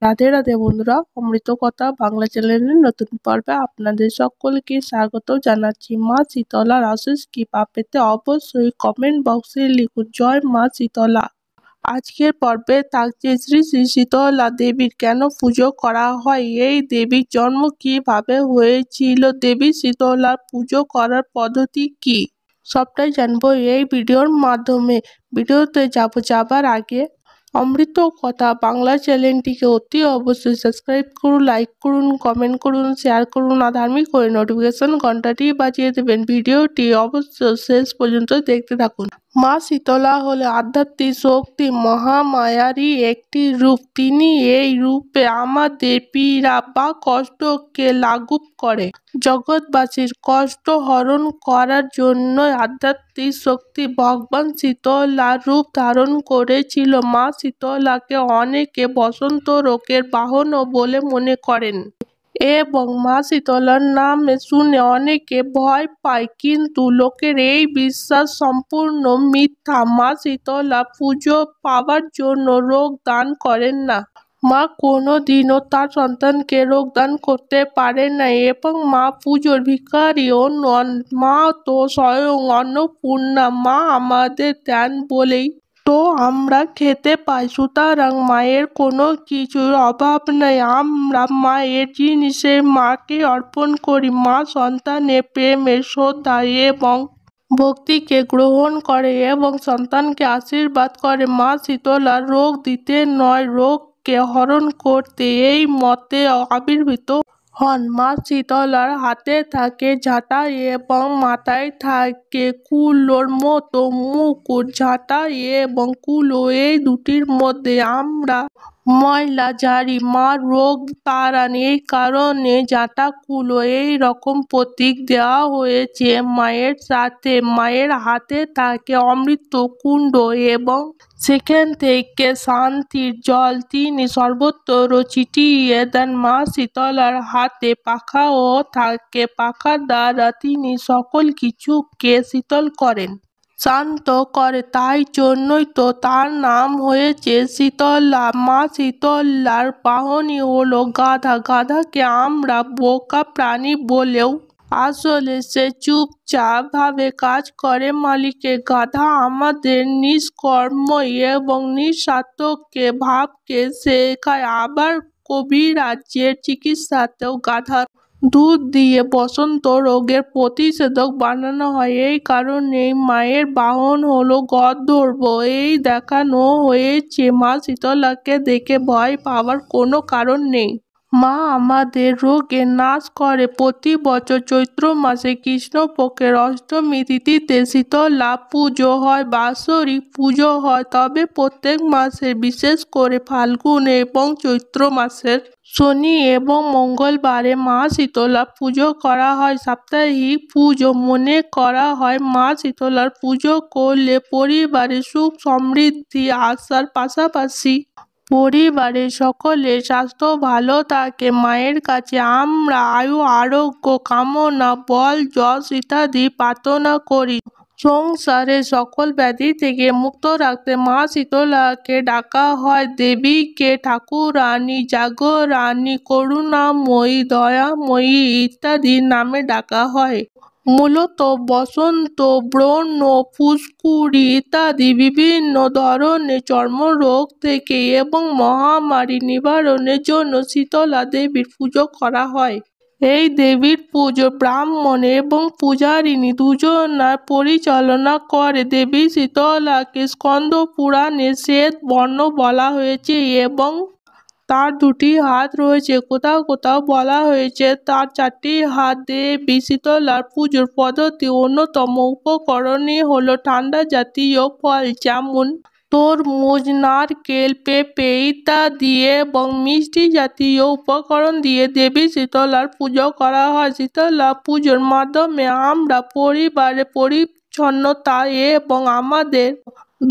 রাধে রাধে বন্ধুরা, অমৃত কথা বাংলা চ্যানেলের নতুন পর্বে আপনাদের সকলকে স্বাগত জানাচ্ছি। মা শীতলার আশীষ কৃপা পেতে অবশ্যই কমেন্ট বক্সে লিখুন জয় মা শীতলা। আজকের পর্বে থাকছে শ্রী শ্রী শীতলা দেবীর কেন পুজো করা হয়, এই দেবীর জন্ম কিভাবে হয়েছিল, দেবী শীতলার পুজো করার পদ্ধতি কি, সবটাই জানবো এই ভিডিওর মাধ্যমে। ভিডিওতে যাবার আগে অমৃত কথা বাংলা চ্যানেলটিকে অতি অবশ্যই সাবস্ক্রাইব করুন, লাইক করুন, কমেন্ট করুন, শেয়ার করুন আর ধার্মিক করে নোটিফিকেশন ঘন্টাটি বাজিয়ে দেবেন। ভিডিওটি অবশ্যই শেষ পর্যন্ত দেখতে থাকুন। মা শীতলা হলে আধ্যাত্মিক শক্তি মহামায়ারই একটি রূপ। তিনি এই রূপে আমাদের পীড়া বা কষ্টকে লাঘব করে জগৎবাসীর কষ্ট হরণ করার জন্য আধ্যাত্মিক শক্তি ভগবান শীতলা রূপ ধারণ করেছিল। মা শীতলাকে অনেকে বসন্ত রোগের বাহনও বলে মনে করেন এবং মা শীতলার নাম শুনে অনেকে ভয় পায়, কিন্তু লোকের এই বিশ্বাস সম্পূর্ণ মিথ্যা। মা শীতলা পুজো পাওয়ার জন্য রোগ দান করেন না। মা কোনোদিনও তার সন্তানকে রোগ দান করতে পারেন না এবং মা পুজোর ভিখারিও নন। মা তো স্বয়ং অন্নপূর্ণা। মা আমাদের দেন বলেই তো আমরা খেতে পাই, সুতরাং মায়ের কোনো কিছুর অভাব নেই। আমরা মায়ের জিনিসে মাকে অর্পণ করি। মা সন্তানের প্রেমের শ্রদ্ধা এবং ভক্তিকে গ্রহণ করে এবং সন্তানকে আশীর্বাদ করে। মা শীতলা রোগ দিতে নয়, রোগকে হরণ করতে এই মতে আবির্ভূত হন। মা শীতলার হাতে থাকে ঝাঁটা এবং মাথায় থাকে কুলোর মতো মুকুট। ঝাঁটা এবং কুলো এই দুটির মধ্যে আমরা ময়লা ঝাড়ি, মা রোগ তাড়ান। এই কারণে ঝাঁটা কুলো এই রকম প্রতীক দেওয়া হয়েছে মায়ের সাথে। মায়ের হাতে থাকে অমৃত কুণ্ড এবং সেখান থেকে শান্তির জল তিনি সর্বত্র ছিটিয়ে দেন। মা শীতলার হাতে পাখাও থাকে, পাখার দ্বারা তিনি সকল কিছুকে শীতল করেন, শান্ত করে। তাই জন্যই তো তার নাম হয়েছে শীতলা। মা শীতলার বাহনই হলো গাধা। গাধাকে আমরা বোকা প্রাণী বলেও আসলে সে চুপচাপ ভাবে কাজ করে মালিকের। গাধা আমাদের নিষ্কর্ম এবং নিঃস্বার্থকে ভাবকে শেখায়। আবার কবিরাজের চিকিৎসাতেও গাধার দুধ দিয়ে বসন্ত রোগের প্রতিষেধক বানানো হয়। এই কারণেই মায়ের বাহন হলো গর্দভ। এই দেখানো হয়েছে মা শীতলাকে দেখে ভয় পাওয়ার কোনো কারণ নেই। মা আমাদের রোগের নাশ করে। প্রতি বছর চৈত্র মাসে কৃষ্ণপক্ষের অষ্টমী তিথিতে শীতলা পুজো হয়, বাৎসরিক পুজো হয়। তবে প্রত্যেক মাসে, বিশেষ করে ফাল্গুন এবং চৈত্র মাসের শনি এবং মঙ্গলবারে মা শীতলা পুজো করা হয়। সাপ্তাহিক পুজো মনে করা হয়। মা শীতলার পুজো করলে পরিবারে সুখ সমৃদ্ধি আসার পাশাপাশি পরিবারের সকলের স্বাস্থ্য ভালো থাকে। মায়ের কাছে আমরা আয়ু আরোগ্য কামনা, বল যশ ইত্যাদি প্রার্থনা করি। সংসারের সকল ব্যাধি থেকে মুক্ত রাখতে মা শীতলাকে ডাকা হয়। দেবীকে ঠাকুরানী, জাগরানী, করুণাময়ী, দয়াময়ী ইত্যাদি নামে ডাকা হয়। মূলত বসন্ত, ব্রণ, ফুসকুড়ি ইত্যাদি বিভিন্ন ধরনের চর্মরোগ থেকে এবং মহামারী নিবারণের জন্য শীতলা দেবীর পুজো করা হয়। এই দেবীর পুজো ব্রাহ্মণ এবং পূজারিণী দুজনার পরিচালনা করে। দেবী শীতলাকে স্কন্দ পুরাণে শ্বেত বর্ণ বলা হয়েছে এবং তার দুটি হাত রয়েছে। কোথাও কোথাও বলা হয়েছে তার চারটি হাত। দেবী শীতলার পুজোর পদ্ধতি অন্যতম উপকরণই হলো ঠান্ডা জাতীয় ফল যেমন তরমুজ, নারকেল, পেঁপে ইত্যাদি এবং মিষ্টি জাতীয় উপকরণ দিয়ে দেবী শীতলার পুজো করা হয়। শীতলা পুজোর মাধ্যমে আমরা পরিবারে পরিচ্ছন্নতা এবং আমাদের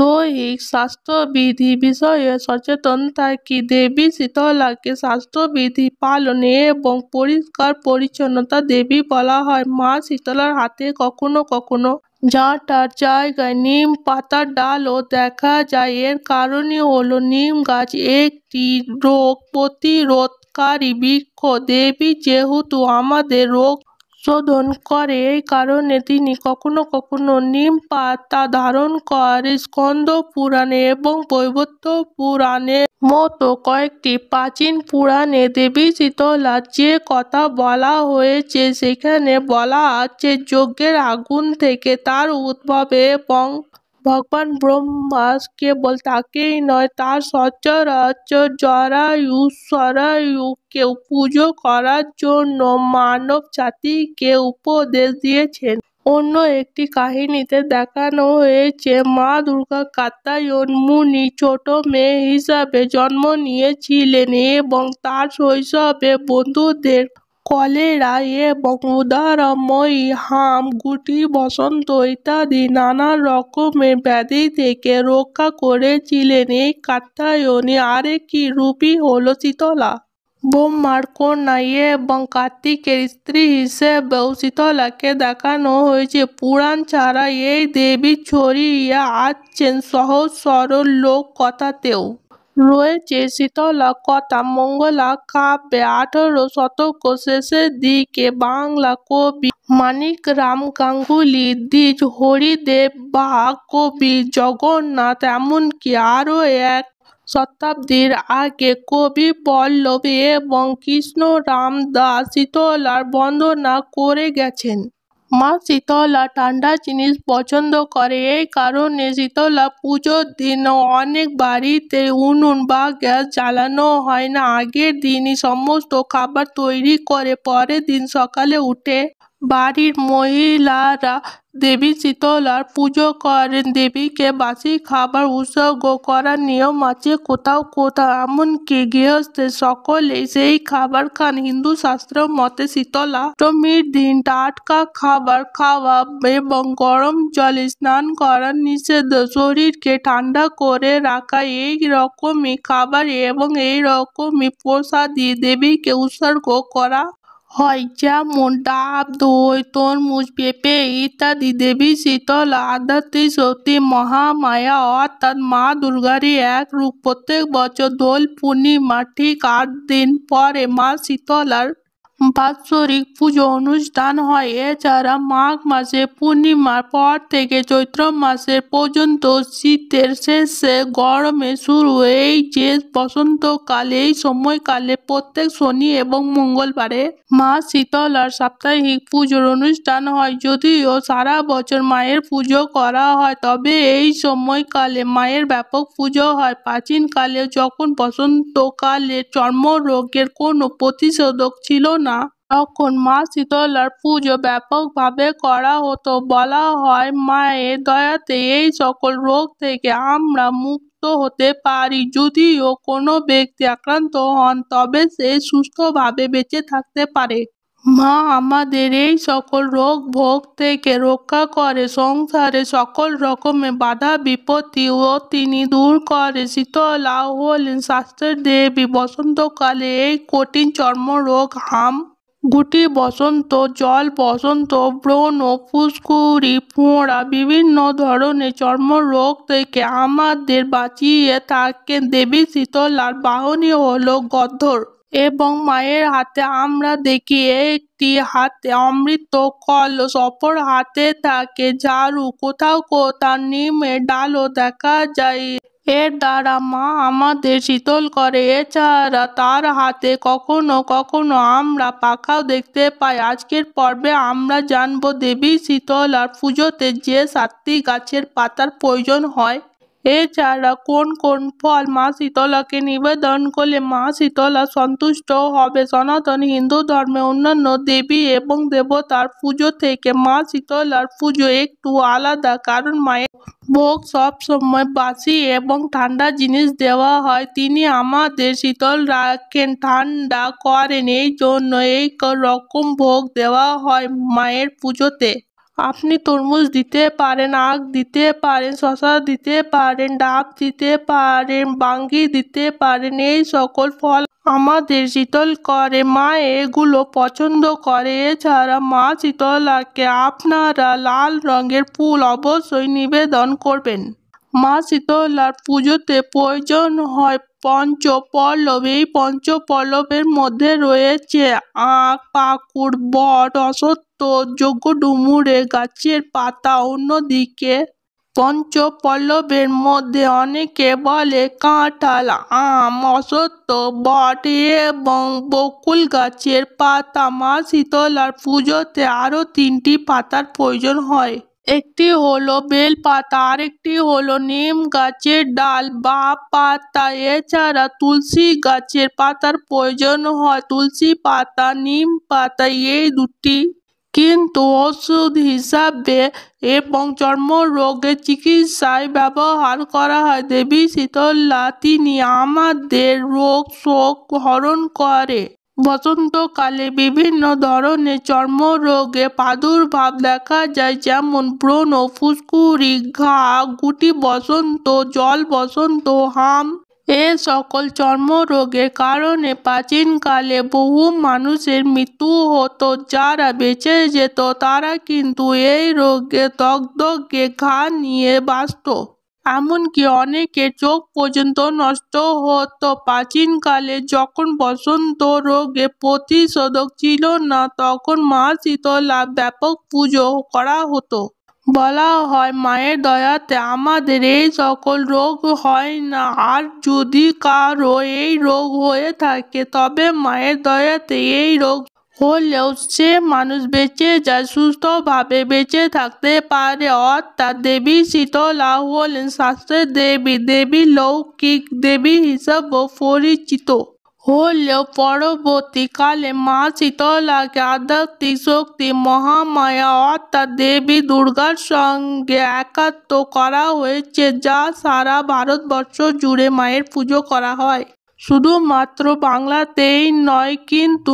দৈহিক স্বাস্থ্যবিধি বিষয়ে সচেতন থাকি। দেবী শীতলাকে স্বাস্থ্যবিধি পালন এবং পরিষ্কার পরিচ্ছন্নতা দেবী বলা হয়। মা শীতলার হাতে কখনো কখনো ঝাঁটার জায়গায় নিম পাতার ডালও দেখা যায়। এর কারণই হলো নিম গাছ একটি রোগ প্রতিরোধকারী বৃক্ষ। দেবী যেহেতু আমাদের রোগ শোধন করে, এই কারণে তিনি কখনো কখনো নিম পাতা ধারণ করে। স্কন্দ পুরাণে এবং বৈবর্ত পুরাণের মতো কয়েকটি প্রাচীন পুরাণে দেবী শীতলার যে কথা বলা হয়েছে সেখানে বলা আছে যজ্ঞের আগুন থেকে তার উদ্ভব এবং ভগবান ব্রহ্মা কেবল তাকেই নয় তার সচরাচর জরায়ু সরায়ুকেও পুজো করার জন্য মানব জাতিকে উপদেশ দিয়েছেন। অন্য একটি কাহিনীতে দেখানো হয়েছে মা দুর্গা কাত্যায়ন মুনি ছোট মেয়ে হিসাবে জন্ম নিয়েছিলেন এবং তার শৈশবে বন্ধুদের কলেরা এবং উদারময়ী হাম গুটি বসন্ত ইত্যাদি নানা রকমের ব্যাধি থেকে রক্ষা করেছিলেন। এই কাত্যায়নী আরেকটি রূপই হলো শীতলা, ব্রহ্মার কন্যা এবং কার্তিকের স্ত্রী হিসেবেও শীতলাকে দেখানো হয়েছে। পুরাণ ছাড়া এই দেবী ছড়িয়ে আছেন সহজ সরল লোক কথাতেও। রয়েছে শীতলা কথা মঙ্গলা কাব্যে। 18 শতক শেষের দিকে বাংলা কবি মানিকরাম গাঙ্গুলি, দ্বিজ হরিদেব বা কবি জগন্নাথ, এমনকি আরও এক শতাব্দীর আগে কবি পল্লব এবং কৃষ্ণরাম দাস শীতলার বন্দনা করে গেছেন। মা শীতলা ঠান্ডা জিনিস পছন্দ করে, এই কারণে শীতলা পুজোর দিন অনেক বাড়িতে উনুন বা গ্যাস জ্বালানো হয় না। আগের দিনই সমস্ত খাবার তৈরি করে পরের দিন সকালে উঠে বাড়ির মহিলারা দেবী শীতলার পুজো করেন। দেবীকে বাসি খাবার উৎসর্গ করার নিয়ম আছে কোথাও কোথাও, এমনকি গৃহস্থের সকলেই সেই খাবার খান। হিন্দু শাস্ত্র মতে শীতলা অষ্টমীর দিন টাটকা খাবার খাওয়া এবং গরম জলে স্নান করা নিষেধ। শরীরকে ঠান্ডা করে রাখা এই রকমই খাবার এবং এই রকমই প্রসাদী দেবীকে উৎসর্গ করা হয়, যেমন ডাব, দই, তরমুজ, পেঁপে ইত্যাদি। দেবী শীতলা আধ্যাত্মিক শক্তি, মহামায়া অর্থাৎ মা দুর্গারই এক রূপ। প্রত্যেক বছর দোল পূর্ণিমার ঠিক 8 দিন পরে মা শীতলার বাৎসরিক পুজো অনুষ্ঠান হয়। এছাড়া মাঘ মাসে পূর্ণিমার পর থেকে চৈত্র মাসের পর্যন্ত শীতের শেষে গরমে শুরু এই যে বসন্তকাল, এই সময়কালে প্রত্যেক শনি এবং মঙ্গলবারে মা শীতলার সাপ্তাহিক পুজোর অনুষ্ঠান হয়। যদিও সারা বছর মায়ের পুজো করা হয়, তবে এই সময়কালে মায়ের ব্যাপক পুজো হয়। প্রাচীনকালে যখন বসন্তকালে চর্মরোগের কোনো প্রতিষেধক ছিল না, তখন মা শীতলার পুজো ব্যাপকভাবে করা হতো। বলা হয় মায়ের দয়াতে এই সকল রোগ থেকে আমরা মুক্ত হতে পারি। যদিও কোনো ব্যক্তি আক্রান্ত হন তবে সে সুস্থভাবে বেঁচে থাকতে পারে। মা আমাদের এই সকল রোগ ভোগ থেকে রক্ষা করে, সংসারে সকল রকমের বাধা বিপত্তিও তিনি দূর করে। শীতলা হলেন স্বাস্থ্যের দেবী। বসন্তকালে এই কঠিন চর্মরোগ, হাম গুটি বসন্ত, জল বসন্ত, ব্রণ, ফুসকুড়ি, ফোঁড়া, বিভিন্ন ধরনের চর্মরোগ থেকে আমাদের বাঁচিয়ে থাকেন। দেবী শীতলার বাহনই হলো গদর এবং মায়ের হাতে আমরা দেখি একটি হাতে অমৃত কলস, অপর হাতে থাকে ঝাড়ু, কোথাও কোথাও নিমের ডালও দেখা যায়। এর দ্বারা মা আমাদের শীতল করে। এছাড়া তার হাতে কখনো কখনো আমরা পাখাও দেখতে পাই। আজকের পর্বে আমরা জানব দেবী শীতলার পুজোতে যে 7টি গাছের পাতার প্রয়োজন হয়। এছাড়া কোন কোন ফল মা শীতলাকে নিবেদন করলে মা শীতলা সন্তুষ্ট হবে। সনাতন হিন্দু ধর্মে অন্যান্য দেবী এবং দেবতার পুজো থেকে মা শীতলার পুজো একটু আলাদা, কারণ মায়ের ভোগ সবসময় বাসি এবং ঠান্ডা জিনিস দেওয়া হয়। তিনি আমাদের শীতল রাখেন, ঠান্ডা করেন, এই জন্য এই রকম ভোগ দেওয়া হয় মায়ের পুজোতে। আপনি তরমুজ দিতে পারেন, আখ দিতে পারেন, শসা দিতে পারেন, ডাব দিতে পারেন, বাঙ্গি দিতে পারেন। এই সকল ফল আমাদের শীতল করে, মা এগুলো পছন্দ করে। এছাড়া মা শীতলাকে আপনারা লাল রঙের ফুল অবশ্যই নিবেদন করবেন। মা শীতলার পুজোতে প্রয়োজন হয় পঞ্চপল্লব। এই পঞ্চপল্লবের মধ্যে রয়েছে আখ, পাকুড়, বট, অশ্বত্থ, যজ্ঞডুমুরের গাছের পাতা। অন্যদিকে পঞ্চপল্লবের মধ্যে অনেকে বলে কাঁঠাল, আম, অশ্বত্থ, বট এবং বকুল গাছের পাতা। মা শীতলার পুজোতে আরও 3টি পাতার প্রয়োজন হয়। একটি হলো বেল পাতা, আরেকটি হলো নিম গাছের ডাল বা পাতা। এছাড়া তুলসী গাছের পাতার প্রয়োজন হয়। তুলসী পাতা, নিম পাতা এই দুটি কিন্তু ওষুধ হিসাবে এবং চর্মরোগের চিকিৎসায় ব্যবহার করা হয়। দেবী শীতলা তিনি আমাদের রোগ শোক হরণ করে। বসন্তকালে বিভিন্ন ধরনের চর্মরোগের প্রাদুর্ভাব দেখা যায়, যেমন ব্রণ, ফুসকুড়ি, ঘা, গুটি বসন্ত, জল বসন্ত, হাম। এ সকল চর্মরোগের কারণে প্রাচীনকালে বহু মানুষের মৃত্যু হতো। যারা বেঁচে যেত তারা কিন্তু এই রোগে দগদগে ঘা নিয়ে বাঁচত। এমনকি অনেকের চোখ পর্যন্ত নষ্ট হতো। প্রাচীনকালে যখন বসন্ত রোগের প্রতিষেধক ছিল না, তখন মা শীতলার ব্যাপক পুজো করা হতো। বলা হয় মায়ের দয়াতে আমাদের এই সকল রোগ হয় না। আর যদি কারো এই রোগ হয়ে থাকে তবে মায়ের দয়াতে এই রোগ হলেও সে মানুষ বেঁচে যায়, সুস্থভাবে বেঁচে থাকতে পারে। অর্থাৎ দেবী শীতলা হলেন শাস্ত্রের দেবী। দেবী লৌকিক দেবী হিসাবেও পরিচিত হলেও পরবর্তীকালে মা শীতলাকে আধ্যাত্মিক শক্তি মহামায়া অর্থাৎ দেবী দুর্গার সঙ্গে একাত্ম করা হয়েছে, যা সারা ভারতবর্ষ জুড়ে মায়ের পুজো করা হয়। শুধুমাত্র বাংলাতেই নয়, কিন্তু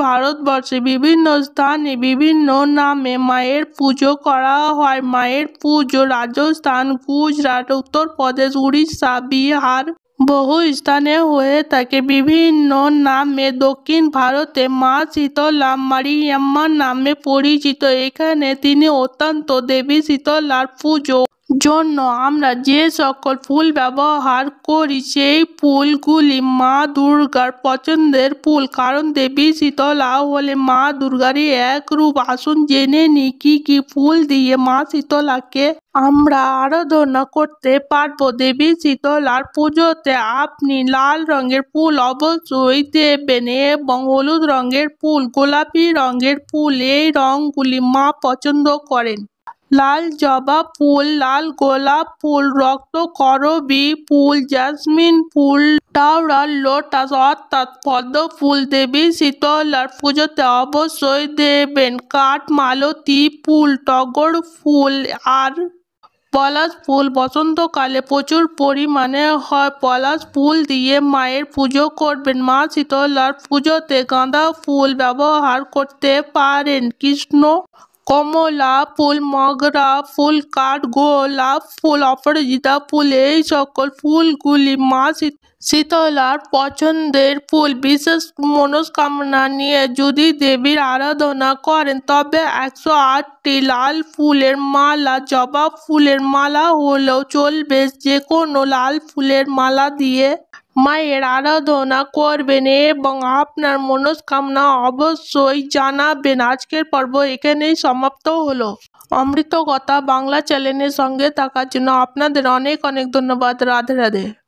ভারতবর্ষে বিভিন্ন স্থানে বিভিন্ন নামে মায়ের পুজো করা হয়। মায়ের পুজো রাজস্থান, গুজরাট, উত্তরপ্রদেশ, উড়িষ্যা, বিহার বহু স্থানে হয়ে থাকে বিভিন্ন নামে। দক্ষিণ ভারতে মা শীতলা মারিয়াম্মা নামে পরিচিত। এখানে তিনি অত্যন্ত দেবী শীতলার পুজো জন্য আমরা যে সকল ফুল ব্যবহার করি সেই ফুলগুলি মা দুর্গার পছন্দের ফুল, কারণ দেবী শীতলা হলে মা দুর্গারই এক রূপ। আসুন জেনে নিই কি কি ফুল দিয়ে মা শীতলাকে আমরা আরাধনা করতে পারবো। দেবী শীতলার পুজোতে আপনি লাল রঙের ফুল অবশ্যই দেবেন এবং হলুদ রঙের ফুল, গোলাপি রঙের ফুল, এই রঙগুলি মা পছন্দ করেন। লাল জবা ফুল, লাল গোলাপ ফুল, রক্তকরবী ফুল, জেসমিন ফুল, টাওরা লোটাস অর্থাৎ পদ্ম ফুল দেবী শীতলার পুজোতে অবশ্যই দেবেন। কাঠমালতী ফুল, টগর ফুল আর পলাশ ফুল বসন্তকালে প্রচুর পরিমাণে হয়। পলাশ ফুল দিয়ে মায়ের পুজো করবেন। মা শীতলার পুজোতে গাঁদা ফুল ব্যবহার করতে পারেন। কৃষ্ণ কমলা ফুল, মগরা ফুল, কাঠগোলাপ ফুল, অপরাজিতা ফুল, এই সকল ফুলগুলি মা শীতলার পছন্দের ফুল। বিশেষ মনস্কামনা নিয়ে যদি দেবীর আরাধনা করেন তবে 108টি লাল ফুলের মালা, জবা ফুলের মালা হলেও চলবে, যে কোনো লাল ফুলের মালা দিয়ে মায়ের আরাধনা করবেন এবং আপনার মনস্কামনা অবশ্যই জানাবেন। আজকের পর্ব এখানেই সমাপ্ত হলো। অমৃত কথা বাংলা চ্যানেলের সঙ্গে থাকার জন্য আপনাদের অনেক অনেক ধন্যবাদ। রাধে রাধে।